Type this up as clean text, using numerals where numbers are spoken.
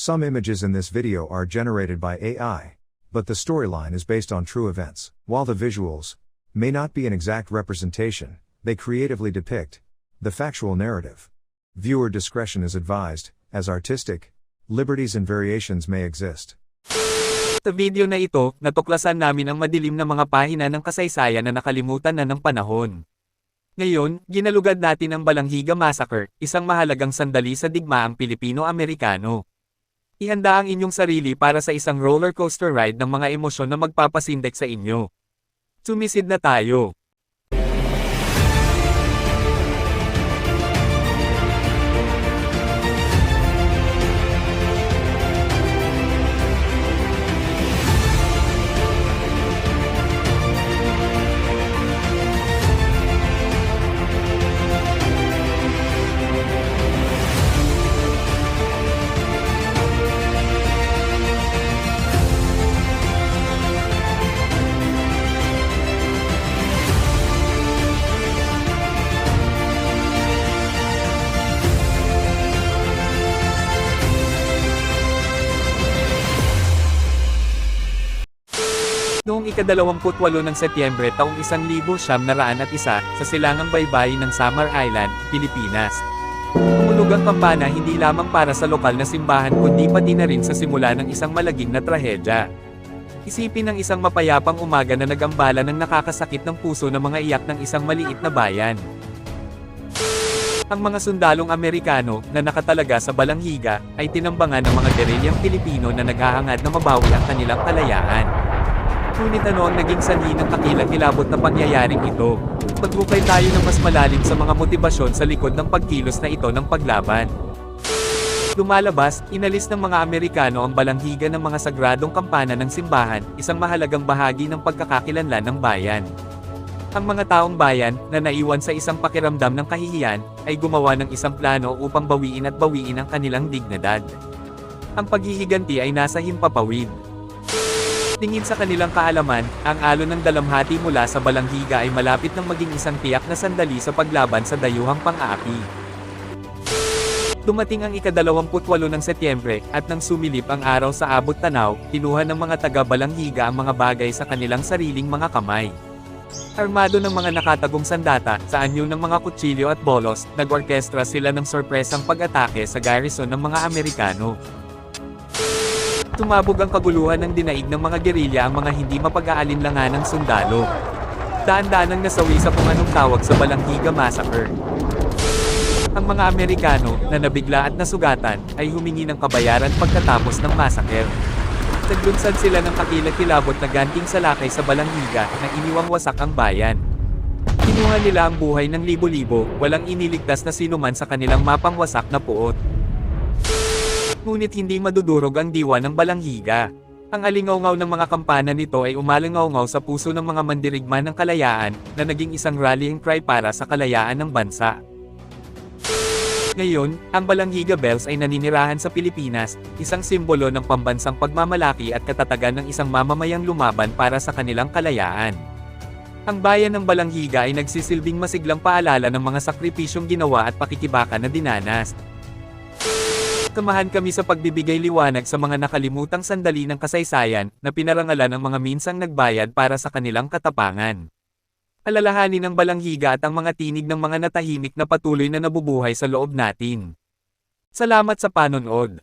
Some images in this video are generated by AI, but the storyline is based on true events. While the visuals may not be an exact representation, they creatively depict the factual narrative. Viewer discretion is advised, as artistic liberties and variations may exist. Sa video na ito, natuklasan namin ang madilim na mga pahina ng kasaysayan na nakalimutan na ng panahon. Ngayon, ginalugad natin ang Balanghiga Massacre, isang mahalagang sandali sa digmaang Pilipino-Amerikano. Ihanda ang inyong sarili para sa isang roller coaster ride ng mga emosyon na magpapasindek sa inyo. Sumisid na tayo! Noong ika-28 ng Setyembre taong 1901 sa silangang baybayin ng Samar Island, Pilipinas. Tumunog ang kampana hindi lamang para sa lokal na simbahan kundi pati na rin sa simula ng isang malagim na trahedya. Isipin ng isang mapayapang umaga na nagambala ng nakakasakit ng puso ng mga iyak ng isang maliit na bayan. Ang mga sundalong Amerikano na nakatalaga sa Balanghiga ay tinambangan ng mga gerilyang Pilipino na naghahangad na mabawi ang kanilang kalayaan. Ngunit ano ang naging sanhi ng kakilakilabot na pangyayaring ito? Maghukay tayo ng mas malalim sa mga motibasyon sa likod ng pagkilos na ito ng paglaban. Lumalabas, inalis ng mga Amerikano ang Balanghiga ng mga sagradong kampana ng simbahan, isang mahalagang bahagi ng pagkakakilanlan ng bayan. Ang mga taong bayan, na naiwan sa isang pakiramdam ng kahihiyan, ay gumawa ng isang plano upang bawiin ang kanilang dignidad. Ang paghihiganti ay nasa himpapawid. Tingin sa kanilang kaalaman, ang alon ng dalamhati mula sa Balanghiga ay malapit nang maging isang tiyak na sandali sa paglaban sa dayuhang pang-aapi. Dumating ang ika-28 ng Setyembre, at nang sumilip ang araw sa abot tanaw, kinuha ng mga taga-Balanghiga ang mga bagay sa kanilang sariling mga kamay. Armado ng mga nakatagong sandata, sa anyo ng mga kutsilyo at bolos, nag-orkestra sila ng sorpresang pag-atake sa garrison ng mga Amerikano. Tumabog ang kaguluhan ng dinaig ng mga gerilya ang mga hindi mapag-aalinlangan ng sundalo. Daan-daanang nasawi sa kung anong tawag sa Balanghiga Massacre. Ang mga Amerikano, na nabigla at nasugatan, ay humingi ng kabayaran pagkatapos ng massacre. Naglunsad sila ng kakilakilabot na ganting salakay sa Balanghiga na iniwang wasak ang bayan. Kinuha nila ang buhay ng libo-libo, walang iniligtas na sinuman sa kanilang mapangwasak na puot. Ngunit hindi madudurog ang diwa ng Balanghiga. Ang alingawngaw ng mga kampana nito ay umalingawngaw sa puso ng mga mandirigma ng kalayaan, na naging isang rallying cry para sa kalayaan ng bansa. Ngayon, ang Balanghiga Bells ay naninirahan sa Pilipinas, isang simbolo ng pambansang pagmamalaki at katatagan ng isang mamamayang lumaban para sa kanilang kalayaan. Ang bayan ng Balanghiga ay nagsisilbing masiglang paalala ng mga sakripisyong ginawa at pakikibaka na dinanas. Samahan kami sa pagbibigay liwanag sa mga nakalimutang sandali ng kasaysayan, na pinarangalan ng mga minsang nagbayad para sa kanilang katapangan. Alalahanin ng Balanghiga at ang mga tinig ng mga natahimik na patuloy na nabubuhay sa loob natin. Salamat sa panonood.